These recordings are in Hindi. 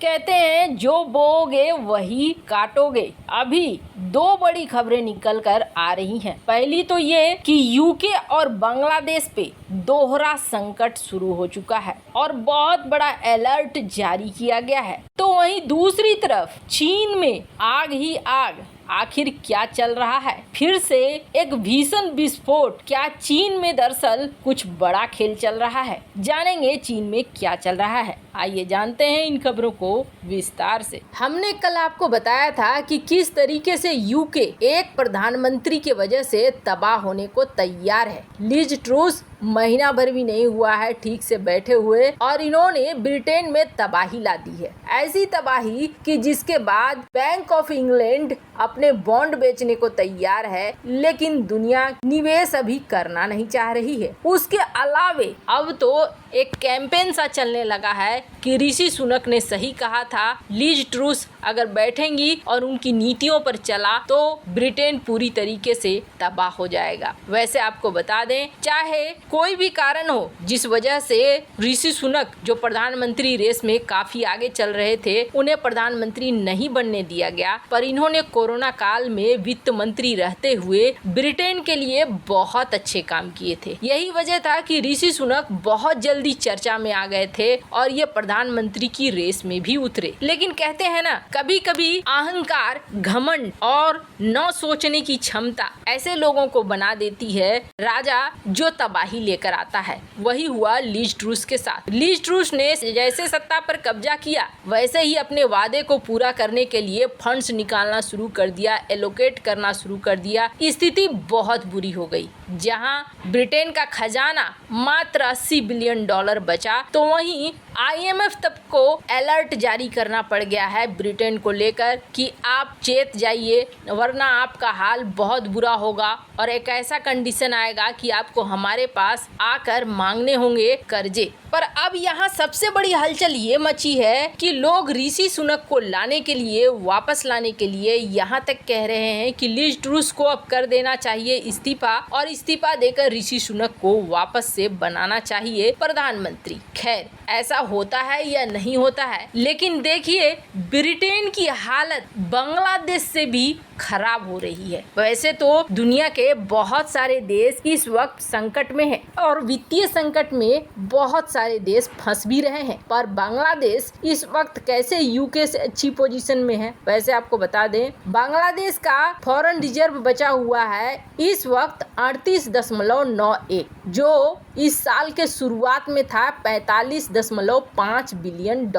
कहते हैं जो बोओगे वही काटोगे। अभी दो बड़ी खबरें निकल कर आ रही हैं। पहली तो ये कि यूके और बांग्लादेश पे दोहरा संकट शुरू हो चुका है और बहुत बड़ा अलर्ट जारी किया गया है। तो वहीं दूसरी तरफ चीन में आग ही आग। आखिर क्या चल रहा है? फिर से एक भीषण विस्फोट। क्या चीन में दरअसल कुछ बड़ा खेल चल रहा है? जानेंगे चीन में क्या चल रहा है। आइए जानते हैं इन खबरों को विस्तार से। हमने कल आपको बताया था कि किस तरीके से यूके एक प्रधानमंत्री की वजह से तबाह होने को तैयार है। लिज ट्रूस महीना भर भी नहीं हुआ है ठीक से बैठे हुए और इन्होंने ब्रिटेन में तबाही ला दी है। ऐसी तबाही कि जिसके बाद बैंक ऑफ इंग्लैंड अपने बॉन्ड बेचने को तैयार है, लेकिन दुनिया निवेश अभी करना नहीं चाह रही है। उसके अलावे अब तो एक कैंपेन सा चलने लगा है कि ऋषि सुनक ने सही कहा था, लिज ट्रूस अगर बैठेंगी और उनकी नीतियों पर चला तो ब्रिटेन पूरी तरीके से तबाह हो जाएगा। वैसे आपको बता दें, चाहे कोई भी कारण हो जिस वजह से ऋषि सुनक जो प्रधानमंत्री रेस में काफी आगे चल रहे थे, उन्हें प्रधानमंत्री नहीं बनने दिया गया, पर इन्होंने कोरोना काल में वित्त मंत्री रहते हुए ब्रिटेन के लिए बहुत अच्छे काम किए थे। यही वजह था कि ऋषि सुनक बहुत जल्दी चर्चा में आ गए थे और ये प्रधानमंत्री की रेस में भी उतरे। लेकिन कहते हैं ना, कभी कभी अहंकार, घमंड और न सोचने की क्षमता ऐसे लोगों को बना देती है राजा जो तबाही लेकर आता है। वही हुआ लिज ट्रूस के साथ। लिज ट्रूस ने जैसे सत्ता पर कब्जा किया, वैसे ही अपने वादे को पूरा करने के लिए फंड्स निकालना शुरू कर दिया, एलोकेट करना शुरू कर दिया। स्थिति बहुत बुरी हो गई। जहां ब्रिटेन का खजाना मात्र $80 बिलियन बचा, तो वहीं IMF तक को अलर्ट जारी करना पड़ गया है ब्रिटेन को लेकर कि आप चेत जाइए, वरना आपका हाल बहुत बुरा होगा और एक ऐसा कंडीशन आएगा कि आपको हमारे पास आकर मांगने होंगे कर्जे। पर अब यहाँ सबसे बड़ी हलचल ये मची है कि लोग ऋषि सुनक को लाने के लिए, वापस लाने के लिए यहाँ तक कह रहे हैं कि लिज ट्रूस को अब कर देना चाहिए इस्तीफा और इस्तीफा देकर ऋषि सुनक को वापस से बनाना चाहिए प्रधानमंत्री। खैर, ऐसा होता है या नहीं होता है, लेकिन देखिए ब्रिटेन की हालत बांग्लादेश से भी खराब हो रही है। वैसे तो दुनिया के बहुत सारे देश इस वक्त संकट में हैं और वित्तीय संकट में बहुत सारे देश फंस भी रहे हैं, पर बांग्लादेश इस वक्त कैसे यूके से अच्छी पोजीशन में है। वैसे आपको बता दें, बांग्लादेश का फॉरेन रिजर्व बचा हुआ है इस वक्त 38.91, जो इस साल के शुरुआत में था $45.5 बिलियन।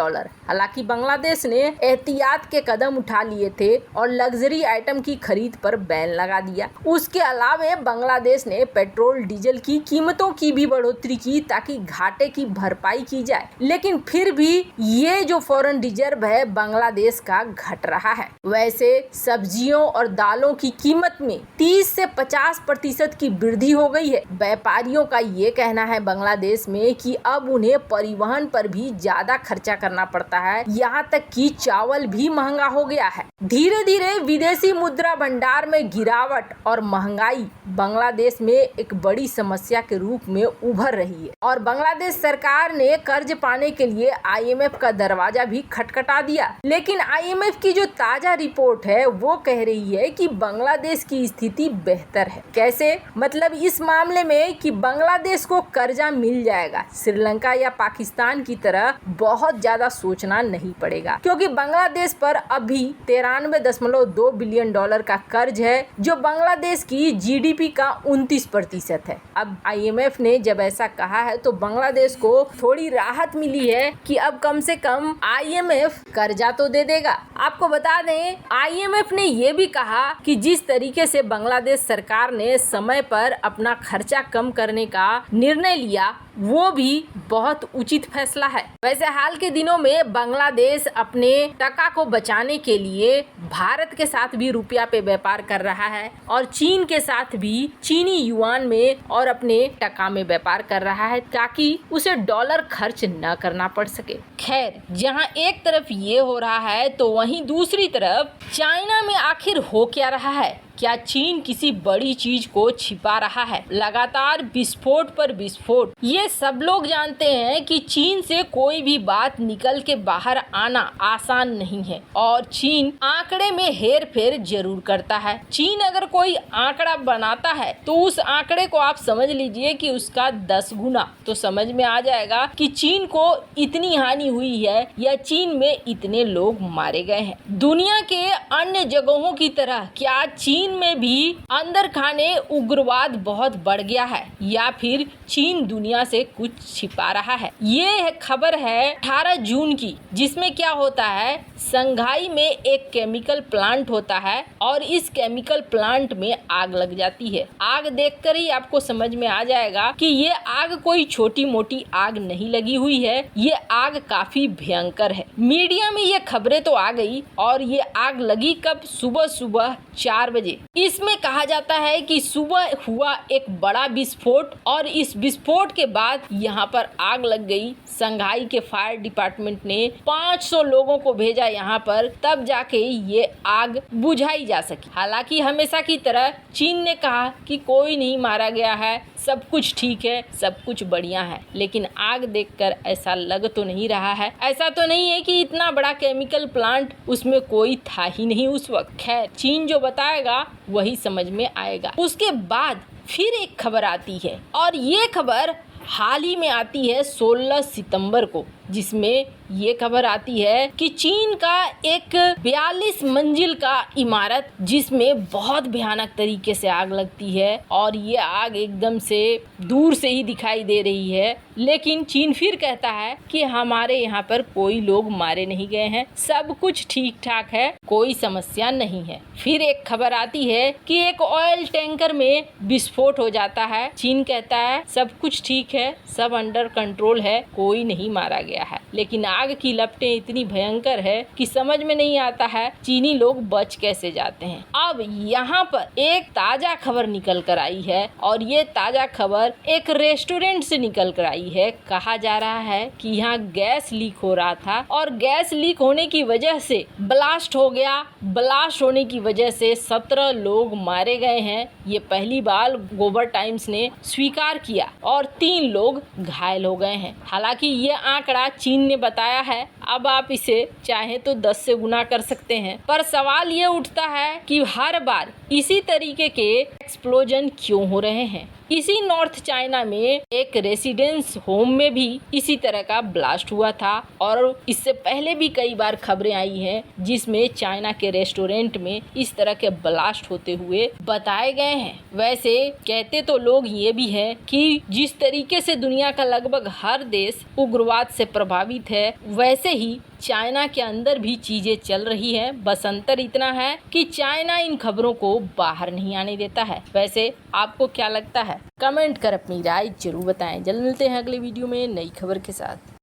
हालांकि बांग्लादेश ने एहतियात के कदम उठा लिए थे और लग्जरी आइटम की खरीद पर बैन लगा दिया। उसके अलावे बांग्लादेश ने पेट्रोल डीजल की कीमतों की भी बढ़ोतरी की ताकि घाटे की भरपाई की जाए, लेकिन फिर भी ये जो फॉरेन रिजर्व है बांग्लादेश का घट रहा है। वैसे सब्जियों और दालों की कीमत में 30 से 50% की वृद्धि हो गई है। व्यापारियों का ये कहना है बांग्लादेश में कि अब उन्हें परिवहन पर भी ज्यादा खर्चा करना पड़ता है, यहाँ तक कि चावल भी महंगा हो गया है। धीरे धीरे विदेशी मुद्रा भंडार में गिरावट और महंगाई बांग्लादेश में एक बड़ी समस्या के रूप में उभर रही है और बांग्लादेश सरकार ने कर्ज पाने के लिए IMF का दरवाजा भी खटखटा दिया। लेकिन IMF की जो ताजा रिपोर्ट है वो कह रही है कि बांग्लादेश की स्थिति बेहतर है। कैसे? मतलब इस मामले में कि बांग्लादेश को कर्जा मिल जाएगा, श्रीलंका या पाकिस्तान की तरह बहुत ज्यादा सोचना नहीं पड़ेगा, क्योंकि बांग्लादेश पर अभी $93.2 बिलियन का कर्ज है, जो बांग्लादेश की GDP का 29% है। अब IMF ने जब ऐसा कहा है तो बांग्लादेश को थोड़ी राहत मिली है कि अब कम से कम IMF कर्जा तो दे देगा। आपको बता दें, IMF ने ये भी कहा कि जिस तरीके से बांग्लादेश सरकार ने समय पर अपना खर्चा कम करने का निर्णय लिया, वो भी बहुत उचित फैसला है। वैसे हाल के दिनों में बांग्लादेश अपने टका को बचाने के लिए भारत के साथ भी रुपया पे व्यापार कर रहा है और चीन के साथ भी चीनी युआन में और अपने टका में व्यापार कर रहा है, ताकि उसे डॉलर खर्च न करना पड़ सके। खैर, जहां एक तरफ ये हो रहा है तो वहीं दूसरी तरफ चाइना में आखिर हो क्या रहा है? क्या चीन किसी बड़ी चीज को छिपा रहा है? लगातार विस्फोट पर विस्फोट। ये सब लोग जानते हैं कि चीन से कोई भी बात निकल के बाहर आना आसान नहीं है और चीन आंकड़े में हेर फेर जरूर करता है। चीन अगर कोई आंकड़ा बनाता है तो उस आंकड़े को आप समझ लीजिए कि उसका 10 गुना, तो समझ में आ जाएगा कि चीन को इतनी हानि हुई है या चीन में इतने लोग मारे गए हैं। दुनिया के अन्य जगहों की तरह क्या चीन में भी अंदर खाने उग्रवाद बहुत बढ़ गया है या फिर चीन दुनिया से कुछ छिपा रहा है? ये खबर है 18 जून की, जिसमें क्या होता है, संघाई में एक केमिकल प्लांट होता है और इस केमिकल प्लांट में आग लग जाती है। आग देखकर ही आपको समझ में आ जाएगा कि ये आग कोई छोटी मोटी आग नहीं लगी हुई है, ये आग काफी भयंकर है। मीडिया में ये खबरें तो आ गई और ये आग लगी कब? सुबह 4 बजे। इसमें कहा जाता है कि सुबह हुआ एक बड़ा विस्फोट और इस विस्फोट के बाद यहाँ पर आग लग गई। संघाई के फायर डिपार्टमेंट ने 500 लोगों को भेजा यहाँ पर, तब जाके ये आग बुझाई जा सकी। हालांकि हमेशा की तरह चीन ने कहा कि कोई नहीं मारा गया है, सब कुछ ठीक है, सब कुछ बढ़िया है, लेकिन आग देखकर ऐसा लग तो नहीं रहा है। ऐसा तो नहीं है कि इतना बड़ा केमिकल प्लांट उसमें कोई था ही नहीं उस वक्त। खैर, चीन जो बताएगा वही समझ में आएगा। उसके बाद फिर एक खबर आती है और ये खबर हाल ही में आती है 16 सितंबर को, जिसमें ये खबर आती है कि चीन का एक 42 मंजिल का इमारत, जिसमें बहुत भयानक तरीके से आग लगती है और ये आग एकदम से दूर से ही दिखाई दे रही है, लेकिन चीन फिर कहता है कि हमारे यहाँ पर कोई लोग मारे नहीं गए हैं, सब कुछ ठीक ठाक है, कोई समस्या नहीं है। फिर एक खबर आती है कि एक ऑयल टैंकर में विस्फोट हो जाता है। चीन कहता है सब कुछ ठीक है, सब अंडर कंट्रोल है, कोई नहीं मारा गया है, लेकिन आग की लपटें इतनी भयंकर है कि समझ में नहीं आता है चीनी लोग बच कैसे जाते हैं। अब यहाँ पर एक ताजा खबर निकल कर आई है और ये ताजा खबर एक रेस्टोरेंट से निकल कर आई है। कहा जा रहा है कि यहाँ गैस लीक हो रहा था और गैस लीक होने की वजह से ब्लास्ट हो गया। ब्लास्ट होने की वजह से 17 लोग मारे गए हैं। ये पहली बार गोबर टाइम्स ने स्वीकार किया और 3 लोग घायल हो गए हैं। हालांकि ये आंकड़ा चीन ने बताया है, अब आप इसे चाहे तो 10 से गुना कर सकते हैं, पर सवाल ये उठता है कि हर बार इसी तरीके के एक्सप्लोजन क्यों हो रहे हैं। इसी नॉर्थ चाइना में एक रेसिडेंस होम में भी इसी तरह का ब्लास्ट हुआ था और इससे पहले भी कई बार खबरें आई हैं जिसमें चाइना के रेस्टोरेंट में इस तरह के ब्लास्ट होते हुए बताए गए हैं। वैसे कहते तो लोग ये भी हैं कि जिस तरीके से दुनिया का लगभग हर देश उग्रवाद से प्रभावित है, वैसे ही चाइना के अंदर भी चीजें चल रही है। बस अंतर इतना है कि चाइना इन खबरों को बाहर नहीं आने देता है। वैसे आपको क्या लगता है? कमेंट कर अपनी राय जरूर बताएं। जल्द मिलते हैं अगले वीडियो में नई खबर के साथ।